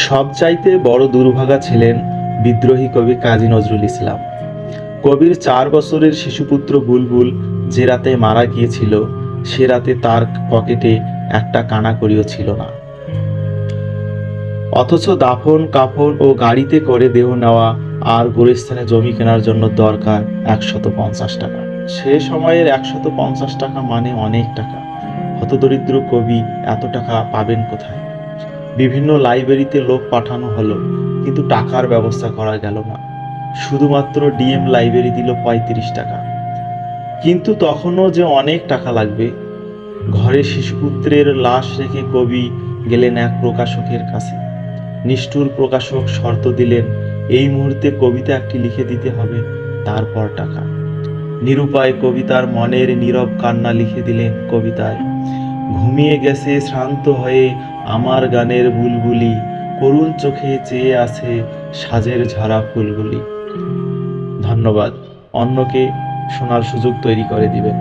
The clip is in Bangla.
সবচাইতে বড় দুর্ভাগা ছিলেন বিদ্রোহী কবি কাজী নজরুল ইসলাম। কবির 4 বছরের শিশুপুত্র বুলবুল যে রাতে মারা গিয়েছিল, সে রাতে তার পকেটে একটা কানাকড়িও ছিল না। অথচ দাফন কাফন ও গাড়িতে করে দেহ নেওয়া আর গোরস্থানে জমি কেনার জন্য দরকার 150 টাকা। সে সময়ের 150 টাকা মানে অনেক টাকা। হতদরিদ্র কবি এত টাকা পাবেন কোথায়? বিভিন্ন লাইব্রেরিতে লোক পাঠানো হলো, কিন্তু টাকার ব্যবস্থা করা গেল না। শুধুমাত্র ডিএম লাইব্রেরি দিল 35 টাকা। কিন্তু তখনও যে অনেক টাকা লাগবে। ঘরে শিশুপুত্রের লাশ রেখে কবি গেলেন এক প্রকাশকের কাছে। নিষ্ঠুর প্রকাশক শর্ত দিলেন, এই মুহূর্তে কবিতা একটি লিখে দিতে হবে, তারপর টাকা। নিরুপায় কবি তার মনের নীরব কান্না লিখে দিলেন কবিতায়। ঘুমিয়ে গেছে শ্রান্ত হয়ে আমার গানের বুলবুলি, করুণ চোখে চেয়ে আছে সাজের ঝরা ফুলগুলি। ধন্যবাদ। অন্যকে শোনার সুযোগ তৈরি করে দিবেন।